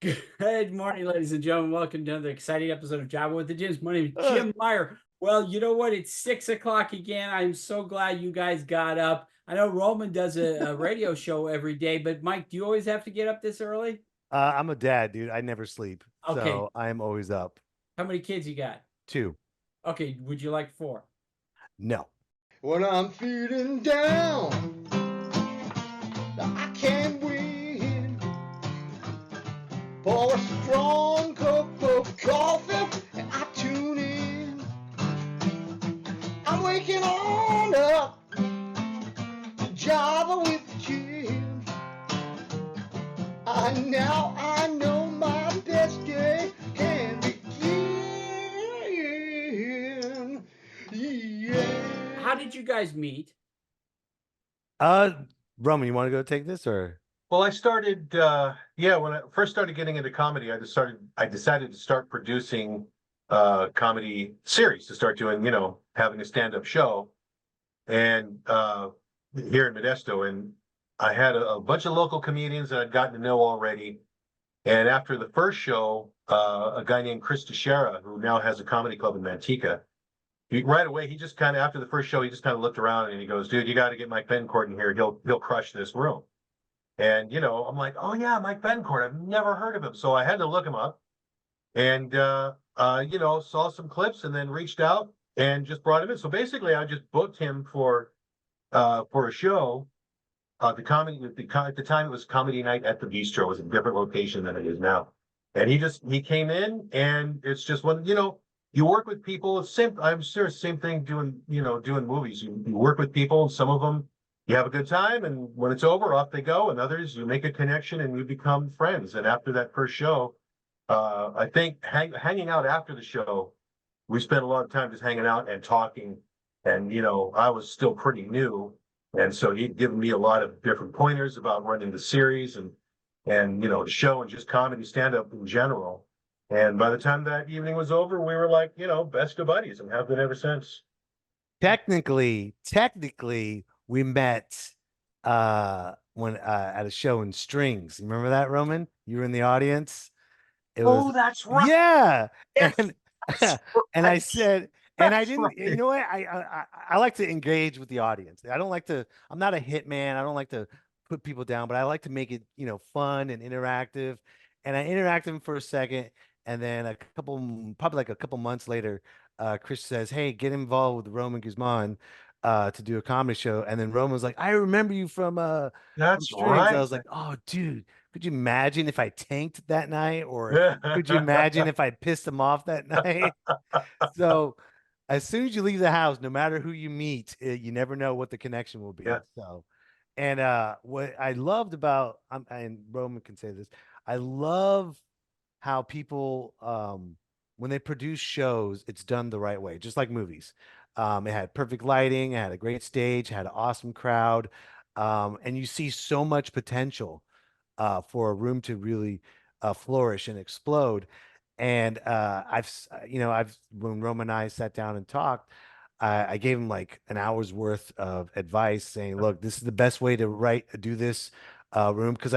Good morning, ladies and gentlemen. Welcome to another exciting episode of Java with the Gyms. My name is Uh, Jim Meyer. Well, you know what? It's 6 o'clock again. I'm so glad you guys got up. I know Roman does a radio show every day, but Mike, do you always have to get up this early? I'm a dad, dude. I never sleep, Okay. so I am always up. How many kids you got? Two. Okay. Would you like four? No. When I'm feeling down, I can't win. Pour a strong cup of coffee and I tune in. I'm waking on up to Java with Jim. I know my best day can begin. Yeah. How did you guys meet? Uh, Roman, you want to go take this or? Well, I started, when I first started getting into comedy, I decided to start producing comedy series, to start doing, having a stand-up show, and here in Modesto, and I had a bunch of local comedians that I'd gotten to know already. And after the first show, a guy named Chris Teixeira, who now has a comedy club in Manteca, right away, he just kind of, after the first show, he just kind of looked around and he goes, "Dude, you got to get Mike Betancourt in here. He'll crush this room." And I'm like, "Oh yeah, Mike Betancourt. I've never heard of him." So I had to look him up, and saw some clips, and then reached out and just brought him in. So basically, I just booked him for a show. At the time it was Comedy Night at the Bistro. It was a different location than it is now. And he came in, and it's just when you work with people. It's same. I'm sure same thing doing movies. You work with people, and some of them you have a good time, and when it's over, off they go, and others you make a connection and you become friends. And after that first show, I think hanging out after the show, we spent a lot of time just hanging out and talking. And I was still pretty new, and so he'd given me a lot of different pointers about running the series and the show and just comedy stand up in general. And by the time that evening was over, we were like, best of buddies, and have been ever since. Technically, we met when at a show in Strings. You remember that, Roman? You were in the audience. It was Oh, that's right. yeah. Yes, And that's and I right. said, and I That's didn't, you right. know what? I like to engage with the audience. I don't like to, I'm not a hitman. I don't like to put people down, but I like to make it, fun and interactive. And I interacted with him for a second, and then probably like a couple months later, Chris says, "Hey, get involved with Roman Guzman to do a comedy show." And then Roman was like, "I remember you from That's Strings." I right. was like, "Oh, dude, could you imagine if I tanked that night, or could you imagine if I pissed him off that night?" So as soon as you leave the house, no matter who you meet, you never know what the connection will be. Yeah. So, and what I loved about, and Roman can say this, I love how people, when they produce shows, it's done the right way, just like movies. It had perfect lighting, it had a great stage, had an awesome crowd, and you see so much potential for a room to really flourish and explode. And I've when Roma and I sat down and talked, I gave him like an hour's worth of advice, saying, "Look, this is the best way to do this room." Because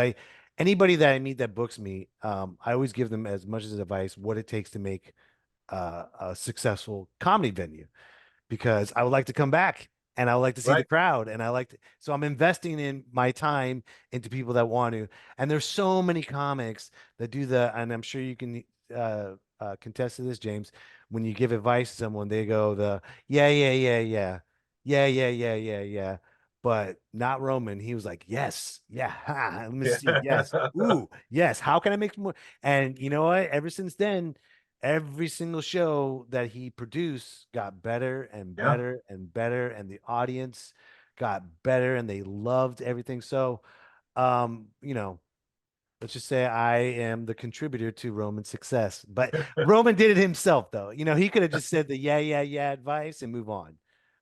anybody that I meet that books me, I always give them as much as advice what it takes to make a successful comedy venue, because I would like to come back and I would like to see the Right. crowd, and so I'm investing in my time into people that want to. And there's so many comics that do and I'm sure you can contest to this, James. When you give advice to someone, they go yeah, yeah, yeah, yeah, yeah, yeah, yeah, yeah, yeah. But not Roman. He was like, yes, yeah, ha, let me see, yes, Yeah. ooh, yes. How can I make more? And you know what? Ever since then, every single show that he produced got better and Yeah. better and better, and the audience got better, and they loved everything. So, um, you know, let's just say I am the contributor to Roman's success. But Roman did it himself, though. He could have just said the yeah, yeah, yeah advice and move on.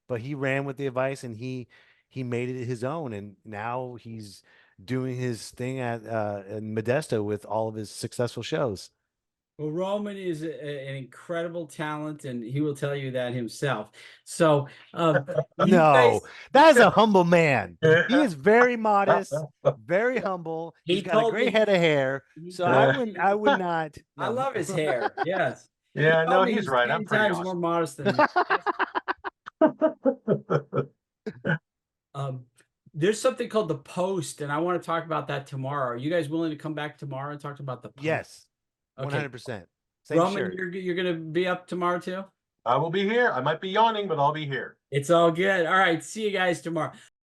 But he ran with the advice, and he made it his own, and now he's doing his thing at in Modesto with all of his successful shows. Well, Roman is an incredible talent, and he will tell you that himself. So, you guys, No, that's a humble man. He is very modest, very humble. he He's got a told great me, head of hair. he So told me, I would not. I No. love his hair. Yes. He Yeah, no, told me he's right. 10 I'm pretty times more awesome. modest than me. Um, there's something called the Post, and I want to talk about that tomorrow. Are you guys willing to come back tomorrow and talk about the Post? Yes, Okay. 100%. Same Roman, shirt. you're gonna be up tomorrow too? I will be here. I might be yawning, but I'll be here. It's all good. All right. See you guys tomorrow.